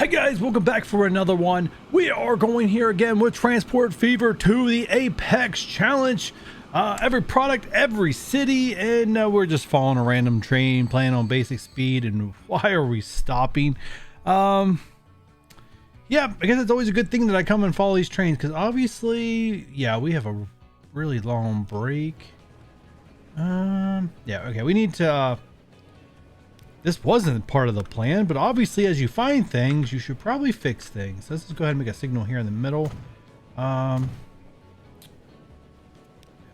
Hi guys, welcome back for another one. We are going here again with Transport Fever 2, the Apex challenge. Every product, every city, and we're just following a random train, playing on basic speed. And why are we stopping? Yeah, I guess it's always a good thing that I come and follow these trains, because obviously, yeah, we have a really long break. Yeah, okay, we need to this wasn't part of the plan, but obviously as you find things, you should probably fix things. Let's just go ahead and make a signal here in the middle.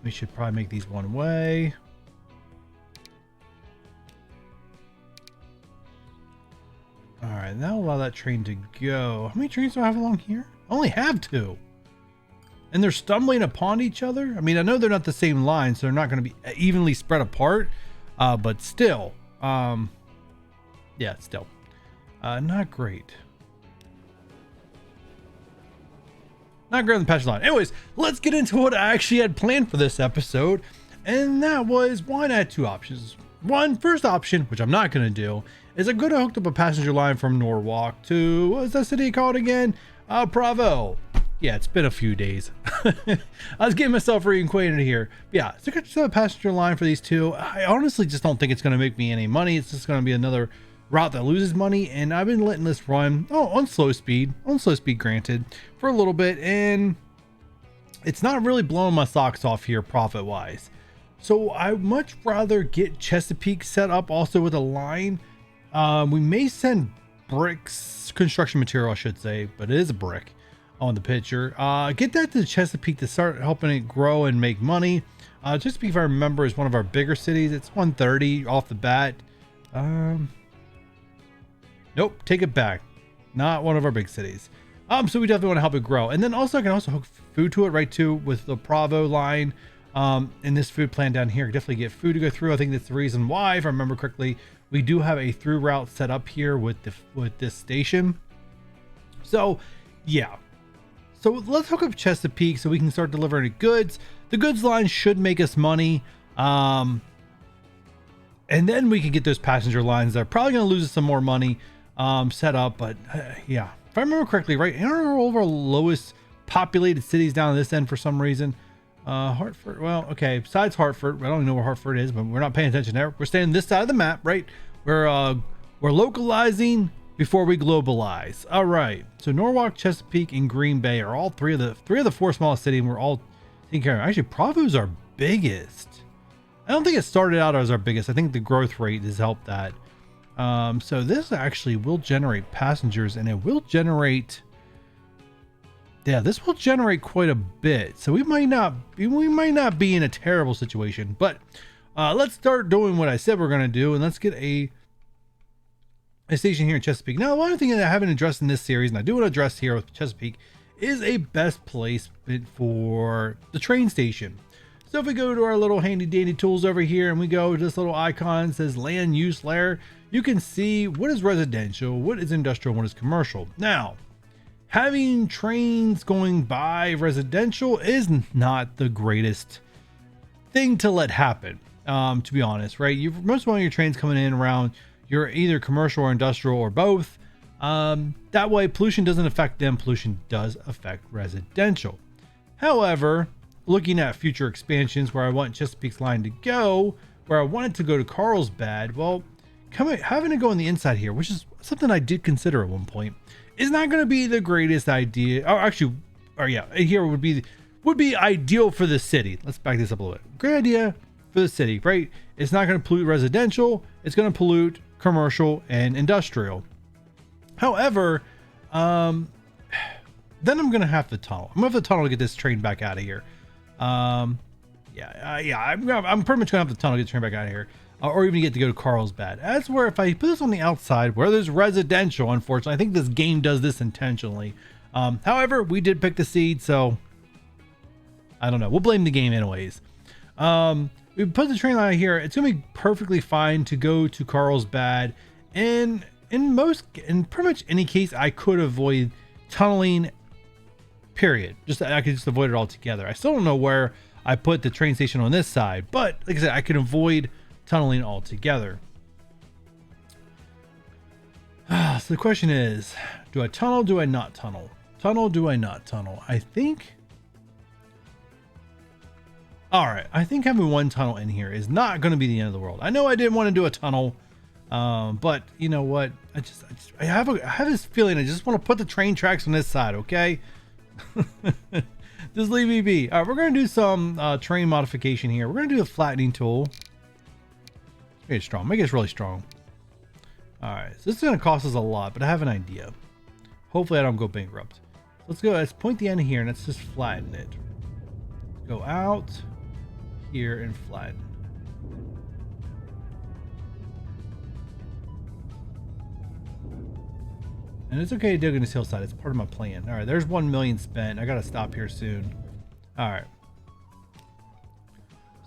We should probably make these one way. All right, now allow that train to go. How many trains do I have along here? I only have 2. And they're stumbling upon each other. I mean, I know they're not the same line, so they're not going to be evenly spread apart, but still, yeah, still not great. Not great on the patch line. Anyways, let's get into what I actually had planned for this episode, and that was, why not 2 options. First option, which I'm not going to do, is I'm going to hook up a passenger line from Norwalk to, what's that city called again? Bravo. Yeah, it's been a few days. I was getting myself reacquainted here. Yeah, so I got a passenger line for these 2. I honestly just don't think it's going to make me any money. It's just going to be another route that loses money, and I've been letting this run on slow speed granted, for a little bit, and it's not really blowing my socks off here profit wise. So I much rather get Chesapeake set up also with a line. We may send bricks, construction material I should say, but it is a brick on the picture. Get that to Chesapeake to start helping it grow and make money. Chesapeake, if I remember, is one of our bigger cities. It's 130 off the bat. Nope, take it back. Not one of our big cities. So we definitely want to help it grow. And then also I can also hook food to it right too with the Bravo line. In this food plan down here, definitely get food to go through. I think that's the reason why, if I remember correctly, we do have a through route set up here with this station. So yeah. So let's hook up Chesapeake so we can start delivering goods. The goods line should make us money. And then we can get those passenger lines that are probably going to lose us some more money set up. But yeah, if I remember correctly, right, in our over lowest populated cities down this end for some reason. Hartford, well, okay, besides Hartford, I don't even know where Hartford is, but we're not paying attention there. We're staying this side of the map, right? We're localizing before we globalize. All right, so Norwalk, Chesapeake, and Green Bay are all three of the 4 smallest cities, and we're all taking care of. Actually, Bravo's our biggest. I don't think it started out as our biggest. I think the growth rate has helped that. So this actually will generate passengers, and it will generate, yeah, this will generate quite a bit. So we might not be in a terrible situation, but let's start doing what I said we're going to do, and let's get a station here in Chesapeake. Now, one thing that I haven't addressed in this series, and I do want to address here with Chesapeake, is a best placement for the train station. So if we go to our little handy dandy tools over here and we go to this little icon that says land use layer, you can see what is residential, what is industrial, what is commercial. Now, having trains going by residential is not the greatest thing to let happen, to be honest, right? Most of your trains coming in around, you're either commercial or industrial or both. That way pollution doesn't affect them, pollution does affect residential. However, looking at future expansions where I want Chesapeake's line to go, where I want it to go to Carlsbad, well, having it go on the inside here, which is something I did consider at one point, is not going to be the greatest idea. Here would be ideal for the city. Let's back this up a little bit. Great idea for the city, right? It's not going to pollute residential. It's going to pollute commercial and industrial. However, then I'm going to have to tunnel. I'm going to have to tunnel to get this train back out of here. I'm pretty much gonna have to tunnel to get the train back out of here, or even get to go to Carlsbad. That's where, if I put this on the outside where there's residential, unfortunately, I think this game does this intentionally. However, we did pick the seed, so I don't know. We'll blame the game anyways. We put the train line here. It's gonna be perfectly fine to go to Carlsbad, and in pretty much any case, I could avoid tunneling. Period. I could just avoid it altogether. I still don't know where I put the train station on this side, but like I said, I can avoid tunneling altogether. So the question is, Do I tunnel? Do I not tunnel? Tunnel? Do I not tunnel? I think. All right. I think having one tunnel in here is not going to be the end of the world. I know I didn't want to do a tunnel, but you know what? I have this feeling. I just want to put the train tracks on this side. Okay. Just leave me be. All right. We're going to do some train modification here. We're going to do a flattening tool. Make it strong. Make it really strong. All right. So this is going to cost us a lot, but I have an idea. Hopefully I don't go bankrupt. Let's go. Let's point the end here and let's just flatten it. Go out here and flatten. And it's okay to dig in this hillside. It's part of my plan. All right. There's 1 million spent. I got to stop here soon. All right.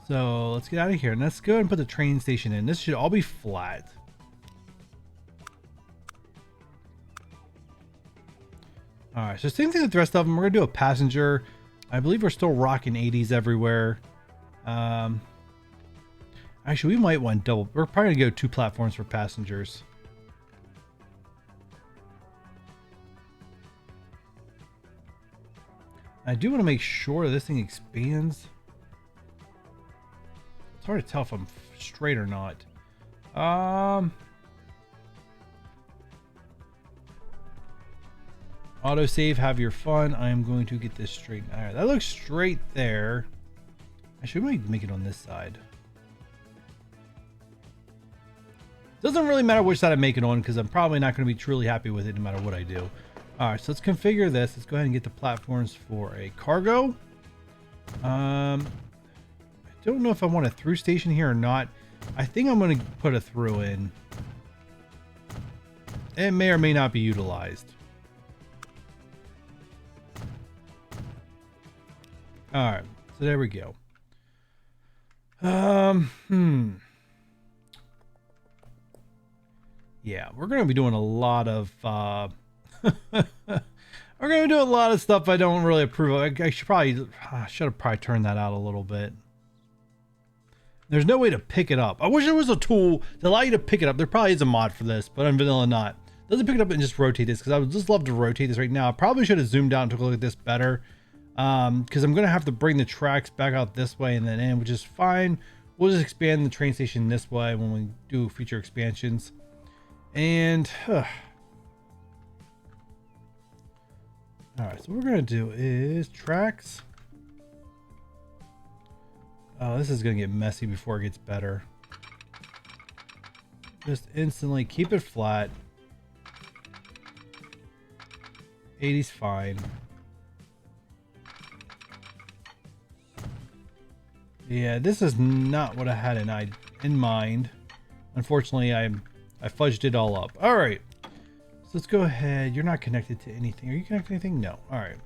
So let's get out of here and let's go and put the train station in. This should all be flat. All right, so same thing with the rest of them. We're gonna do a passenger. I believe we're still rocking 80s everywhere. Actually, we might want double. We're probably gonna go 2 platforms for passengers. I do want to make sure this thing expands. It's hard to tell if I'm straight or not. Autosave, have your fun. I am going to get this straight. All right, that looks straight there. Actually, we might make it on this side. Doesn't really matter which side I make it on because I'm probably not going to be truly happy with it no matter what I do. All right, so let's configure this. Let's go ahead and get the platforms for a cargo. I don't know if I want a through station here or not. I think I'm going to put a through in. It may or may not be utilized. All right, so there we go. Yeah, we're going to be doing a lot of we're going to do a lot of stuff I don't really approve of. I should have probably turned that out a little bit. There's no way to pick it up. I wish there was a tool to allow you to pick it up. There probably is a mod for this, but on vanilla not. Doesn't pick it up and just rotate this because I would just love to rotate this right now. I probably should have zoomed out and took a look at this better. Because I'm going to have to bring the tracks back out this way and then in, which is fine. We'll just expand the train station this way when we do future expansions. And all right, so what we're going to do is tracks. Oh, this is going to get messy before it gets better. Just instantly keep it flat. 80's fine. Yeah, this is not what I had in mind. Unfortunately, I fudged it all up. All right, so let's go ahead. You're not connected to anything. Are you connected to anything? No. All right.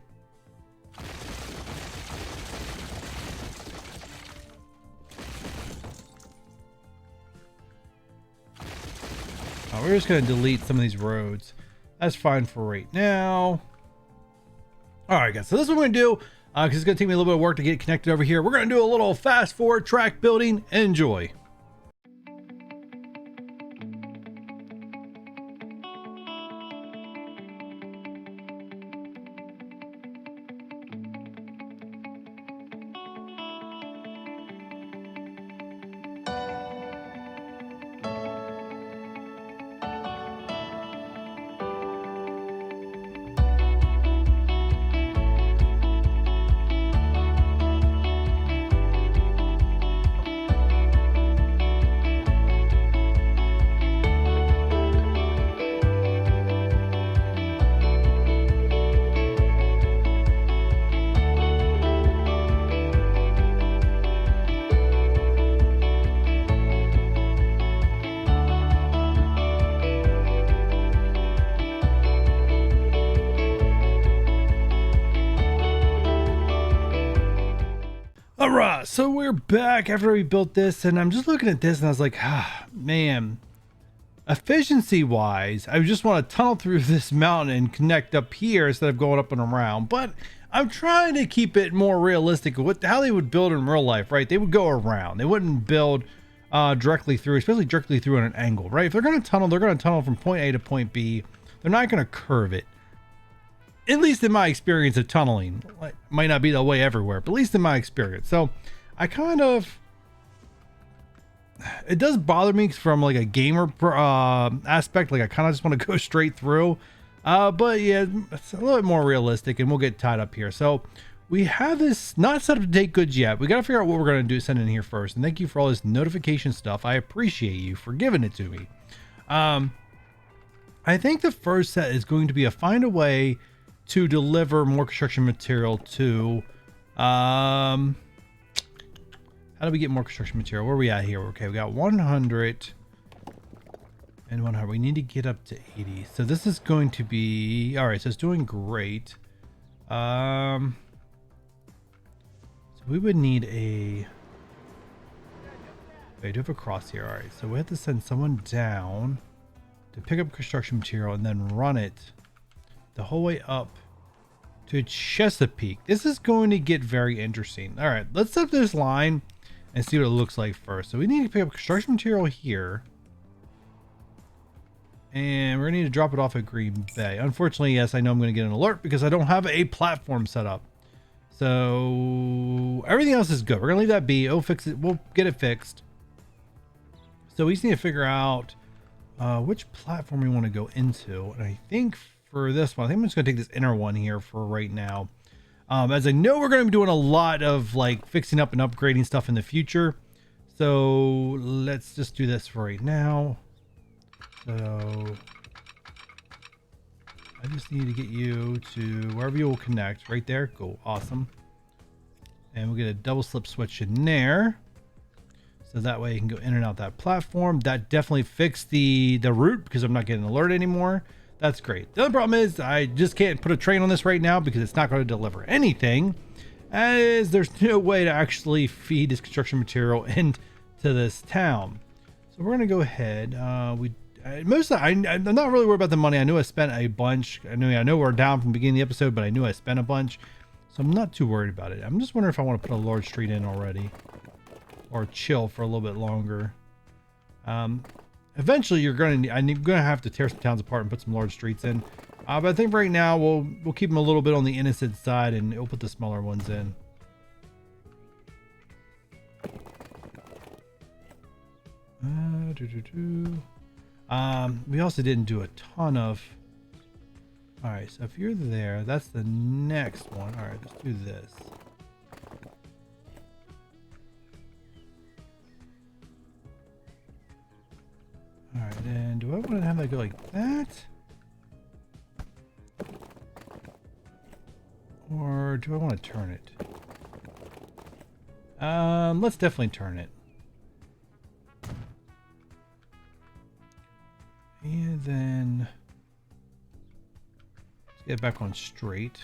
Oh, we're just going to delete some of these roads. That's fine for right now. All right, guys. So this is what we're going to do. Because it's going to take me a little bit of work to get connected over here. We're going to do a little fast forward track building. Enjoy. All right, so we're back after we built this, and I'm just looking at this and I was like, ah, man, efficiency wise, I just want to tunnel through this mountain and connect up here instead of going up and around. But I'm trying to keep it more realistic with how they would build in real life, right? They would go around. They wouldn't build directly through, especially directly through at an angle, right? If they're going to tunnel, they're going to tunnel from point A to point B. they're not going to curve it. At least in my experience of tunneling. It might not be the way everywhere, but at least in my experience. So I kind of, it does bother me from like a gamer aspect. Like I kind of just want to go straight through. But yeah, it's a little bit more realistic, and we'll get tied up here. So we have this not set up to take goods yet. We got to figure out what we're going to do, send in here first. And thank you for all this notification stuff. I appreciate you for giving it to me. I think the first set is going to be find a way to deliver more construction material to, how do we get more construction material? Where are we at here? Okay, we got 100 and 100. We need to get up to 80. So this is going to be, all right, so it's doing great. So we would need a, I do have a cross here. All right, so we have to send someone down to pick up construction material and then run it the whole way up to Chesapeake. This is going to get very interesting. All right, let's set up this line and see what it looks like first. So we need to pick up construction material here. And we're going to need to drop it off at Green Bay. Unfortunately, yes, I know I'm going to get an alert because I don't have a platform set up. So everything else is good. We're going to leave that be. Oh, fix it. We'll get it fixed. So we just need to figure out which platform we want to go into. And I think for this one, I think I'm just going to take this inner one here for right now. As I know we're going to be doing a lot of like fixing up and upgrading stuff in the future. So let's just do this for right now. So I just need to get you to wherever you will connect right there. Cool. Awesome. And we'll get a double slip switch in there. So that way you can go in and out that platform. That definitely fixed the route because I'm not getting an alert anymore. That's great. The other problem is I just can't put a train on this right now because it's not going to deliver anything, as there's no way to actually feed this construction material into this town. So we're going to go ahead. I'm not really worried about the money. I knew I spent a bunch. I know we're down from the beginning of the episode, but I knew I spent a bunch. So I'm not too worried about it. I'm just wondering if I want to put a large street in already or chill for a little bit longer. Eventually I'm gonna have to tear some towns apart and put some large streets in. But I think right now we'll keep them a little bit on the innocent side and we'll put the smaller ones in. We also didn't do a ton of. All right, so if you're there, that's the next one. All right, let's do this. All right, and do I want to have that go like that? Or do I want to turn it? Let's definitely turn it. And then let's get back on straight.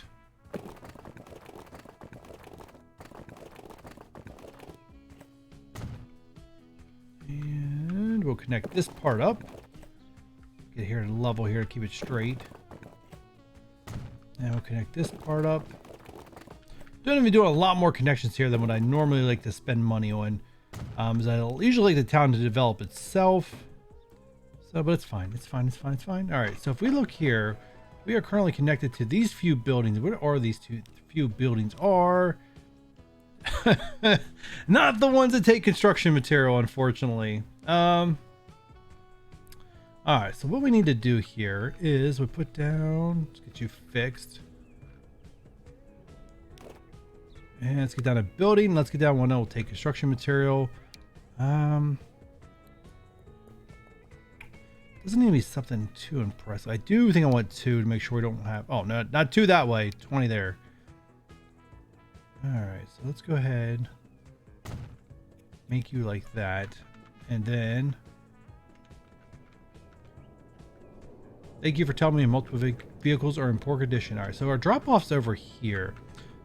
And we'll connect this part up. Get here to level here to keep it straight. And we'll connect this part up. Don't even do a lot more connections here than what I normally like to spend money on. As I usually like the town to develop itself. So, but it's fine. It's fine. It's fine. It's fine. All right. So if we look here, we are currently connected to these few buildings. What are these few buildings? Are not the ones that take construction material, unfortunately. All right. So what we need to do here is we put down. Let's get you fixed. And let's get down a building. Let's get down one that will take construction material. Doesn't need to be something too impressive. I do think I want 2 to make sure we don't have. Oh no, not 2 that way. 20 there. All right, so let's go ahead. Make you like that, and then. Thank you for telling me multiple vehicles are in poor condition. All right, so our drop-off's over here.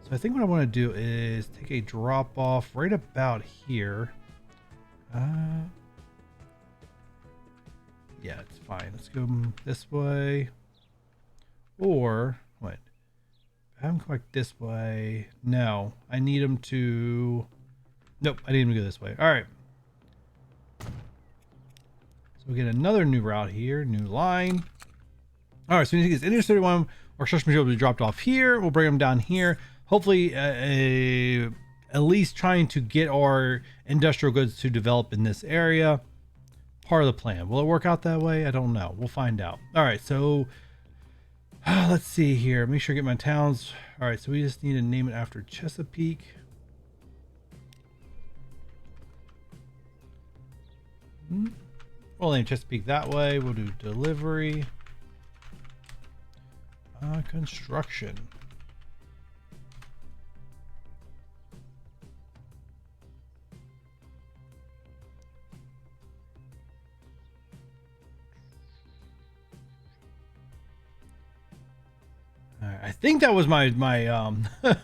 So I think what I want to do is take a drop-off right about here. Yeah, it's fine. Let's go this way. Or, what? Have them come back this way. No, I need them to... Nope, I need them to go this way. All right. So we get another new route here, new line. All right, so we need to get this Indian 31 or construction material will be dropped off here. We'll bring them down here. Hopefully, at least trying to get our industrial goods to develop in this area. Part of the plan. Will it work out that way? I don't know. We'll find out. All right, so let's see here. Make sure I get my towns. All right, so we just need to name it after Chesapeake. We'll name Chesapeake that way. We'll do delivery. Construction. All right, I think that was my my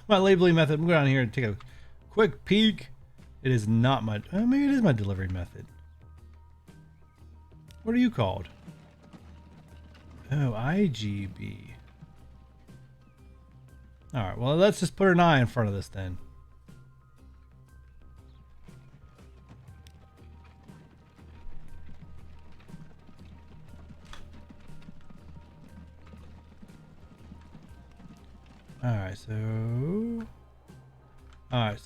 labeling method. I'm going down here and take a quick peek. It is not my. Maybe it is my delivery method. What are you called? Oh, IGB. All right, well, let's just put an I in front of this then. All right, so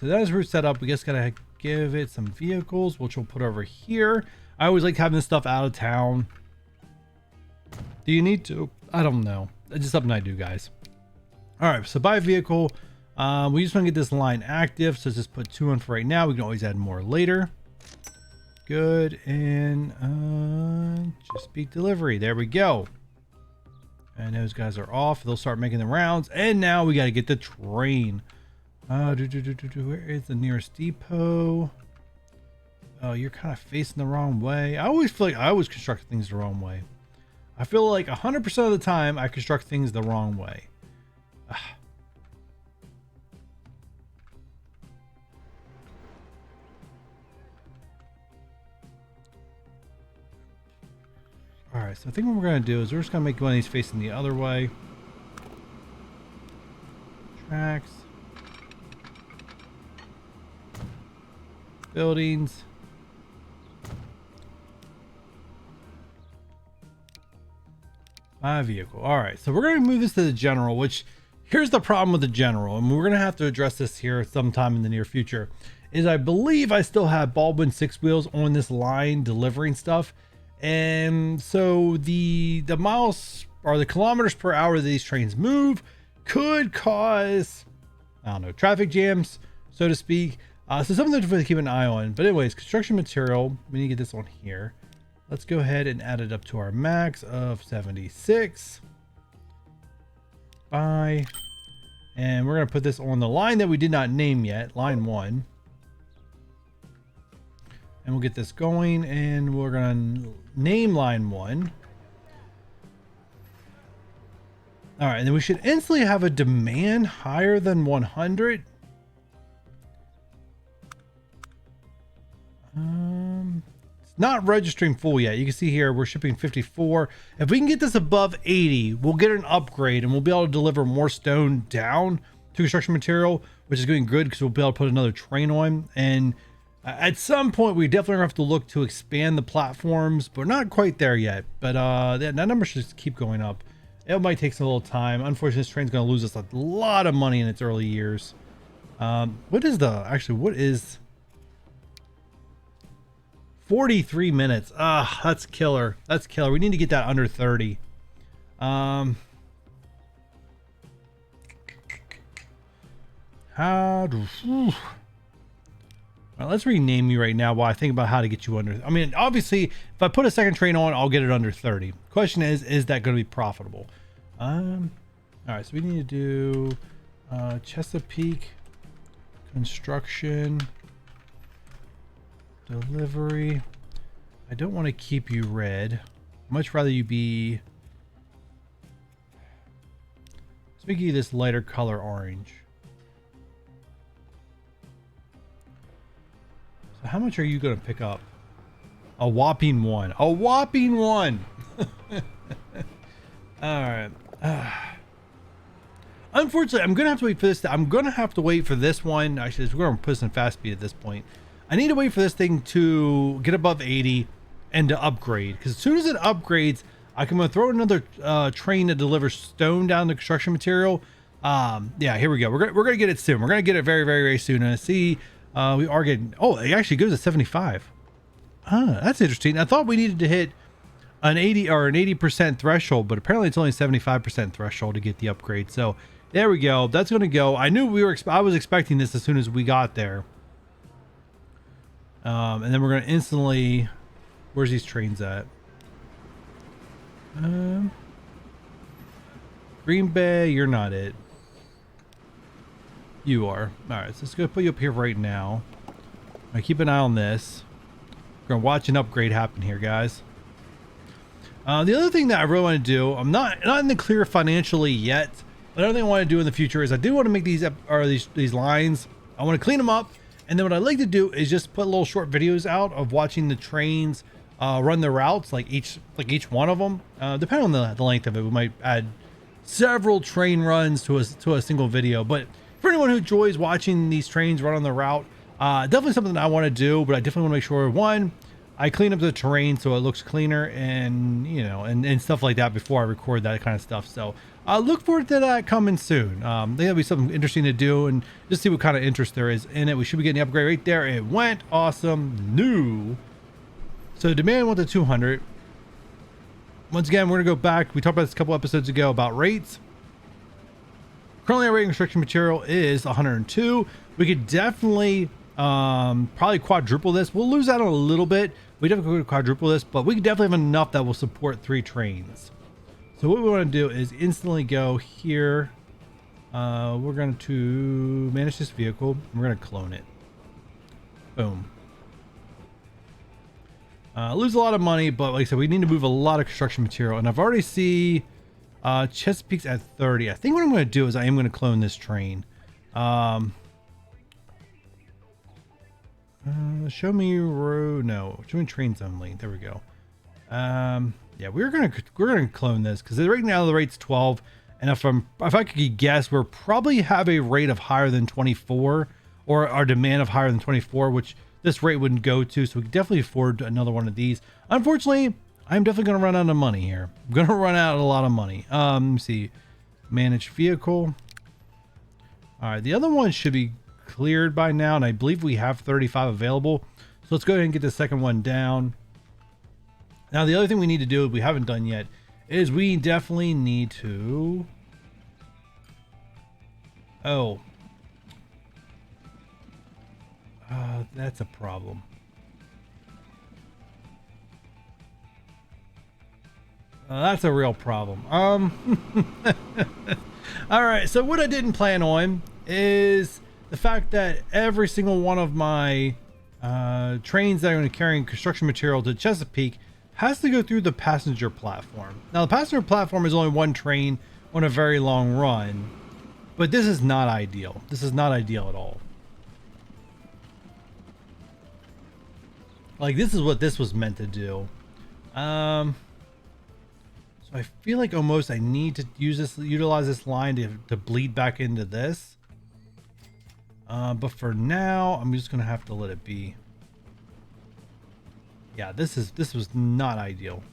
that's route set up. We just gotta give it some vehicles, which we'll put over here. I always like having this stuff out of town. Do you need to? I don't know. It's just something I do, guys. All right, so buy vehicle. We just want to get this line active, so let's just put 2 in for right now. We can always add more later. Good, and Chesapeake delivery. There we go. And those guys are off. They'll start making the rounds. And now we got to get the train. Where is the nearest depot? Oh, you're kind of facing the wrong way. I always feel like I always construct things the wrong way. I feel like 100% of the time I construct things the wrong way. All right, so I think what we're going to do is we're just going to make one of these facing the other way. Tracks. Buildings. My vehicle. All right, so we're going to move this to the general, which here's the problem with the general, and we're going to have to address this here sometime in the near future, is I believe I still have Baldwin 6 wheels on this line delivering stuff. And so the miles or the kilometers per hour that these trains move could cause, I don't know, traffic jams, so to speak. So something to really keep an eye on. But anyways, construction material, we need to get this on here. Let's go ahead and add it up to our max of 76. Buy. And we're going to put this on the line that we did not name yet, line 1. And we'll get this going, and we're going to name line 1. All right, and then we should instantly have a demand higher than 100. It's not registering full yet. You can see here we're shipping 54. If we can get this above 80, we'll get an upgrade, and we'll be able to deliver more stone down to construction material, which is going good because we'll be able to put another train on. And at some point, we definitely have to look to expand the platforms, but we're not quite there yet. But that number should just keep going up. It might take some little time. Unfortunately, this train's going to lose us a lot of money in its early years. What is 43 minutes? That's killer. That's killer. We need to get that under 30. Well, let's rename you right now while I think about how to get you under. I mean, obviously, if I put a second train on, I'll get it under 30. Question is that going to be profitable? All right, so we need to do Chesapeake construction delivery. I don't want to keep you red. I'd much rather you be. Let's make you this lighter color orange. So how much are you going to pick up? A whopping 1. A whopping 1. All right. Unfortunately, I'm going to have to wait for this. I'm going to have to wait for this one. Actually, we're going to put this in fast speed at this point. I need to wait for this thing to get above 80 and to upgrade. Because as soon as it upgrades, I can throw another train to deliver stone down the construction material. Yeah, here we go. We're gonna get it soon. We're gonna get it very, very, very soon. And I see we are getting. Oh, it actually goes to 75. That's interesting. I thought we needed to hit an 80 or an 80% threshold, but apparently it's only 75% threshold to get the upgrade. So there we go. That's gonna go. I knew we were. I was expecting this as soon as we got there. And then we're gonna instantly. Where's these trains at? Green Bay, you're not it. You are. All right, so let's go put you up here right now. I keep an eye on this. We're gonna watch an upgrade happen here, guys. The other thing that I really want to do, I'm not in the clear financially yet. But another thing I want to do in the future is I do want to make these lines. I want to clean them up, and then what I like to do is just put little short videos out of watching the trains run the routes, like each one of them. Depending on the length of it, we might add several train runs to a single video. But for anyone who enjoys watching these trains run on the route, definitely something that I want to do. But I definitely want to make sure, one, I clean up the terrain so it looks cleaner, and and stuff like that before I record that kind of stuff. So look forward to that coming soon. I think that'll be something interesting to do, and just see what kind of interest there is in it. We should be getting the upgrade right there. It went awesome. New. So demand went to 200. Once again, we're gonna go back. We talked about this a couple episodes ago about rates. Currently our rate in construction material is 102. We could definitely probably quadruple this. We'll lose out on a little bit. We definitely could quadruple this, but we could definitely have enough that will support 3 trains. So what we want to do is instantly go here. We're going to manage this vehicle. We're going to clone it. Boom. Lose a lot of money, but like I said, we need to move a lot of construction material, and I've already see Chesapeake's at 30. I think what I'm going to do is I am going to clone this train. Show me road. No, show me trains only. There we go. Yeah, we're gonna clone this because right now the rate's 12, and if I could guess, we're probably have a rate of higher than 24, or our demand of higher than 24, which this rate wouldn't go to. So we could definitely afford another one of these. Unfortunately, I'm definitely gonna run out of money here. I'm gonna run out a lot of money. Let me see, manage vehicle. All right, the other one should be cleared by now, and I believe we have 35 available. So let's go ahead and get the second one down. Now the other thing we need to do, we haven't done yet, is we definitely need to that's a problem. That's a real problem. All right, so what I didn't plan on is the fact that every single one of my trains that are going to carry construction material to Chesapeake has to go through the passenger platform. Now, the passenger platform is only one train on a very long run, but this is not ideal. This is not ideal at all. Like, this is what this was meant to do. So I feel like almost I need to utilize this line to bleed back into this. But for now, I'm just gonna have to let it be. Yeah, this was not ideal.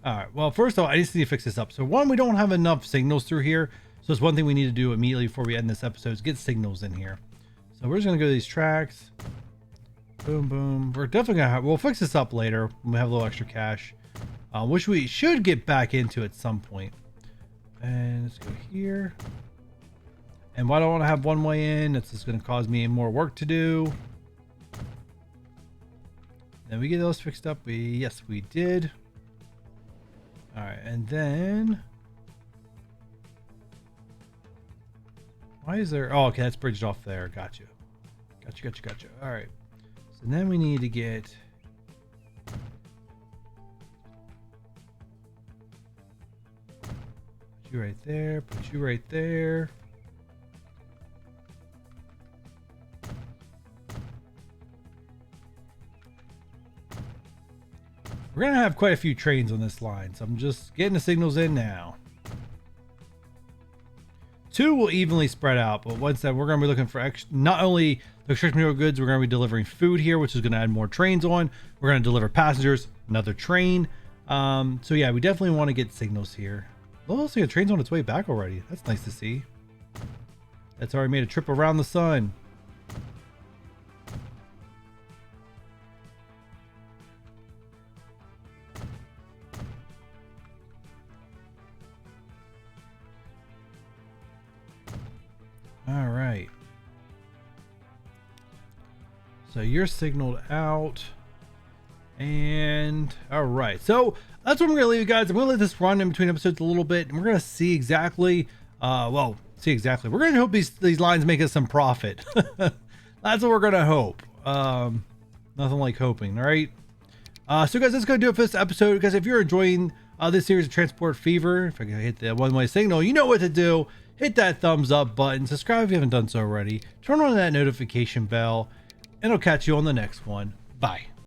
All right, well, first of all, I just need to fix this up. So one, we don't have enough signals through here. So it's one thing we need to do immediately before we end this episode is get signals in here. So we're just gonna go to these tracks. Boom, boom. We're definitely gonna we'll fix this up later when we have a little extra cash, which we should get back into at some point. And let's go here. And why do I want to have one way in? It's just going to cause me more work to do. Then we get those fixed up. Yes, we did. All right, and then why is there? Oh, okay, that's bridged off there. Gotcha. All right. So then we need to get. Put you right there. Put you right there. We're gonna have quite a few trains on this line, so I'm just getting the signals in now. 2 will evenly spread out, but once that, we're going to be looking for not only the extraction material goods, we're going to be delivering food here, which is going to add more trains on. We're going to deliver passengers, another train. So yeah, we definitely want to get signals here. Oh, see, a train's on its way back already. That's nice to see. That's already made a trip around the sun. All right. So you're signaled out. And all right. So that's what I'm going to leave you guys. I'm going to let this run in between episodes a little bit. And we're going to see exactly, We're going to hope these lines make us some profit. That's what we're going to hope. Nothing like hoping. All right. So guys, let's go do it for this episode. Guys, if you're enjoying this series of Transport Fever, if I can hit the one-way signal, you know what to do. Hit that thumbs up button. Subscribe if you haven't done so already. Turn on that notification bell. And I'll catch you on the next one. Bye.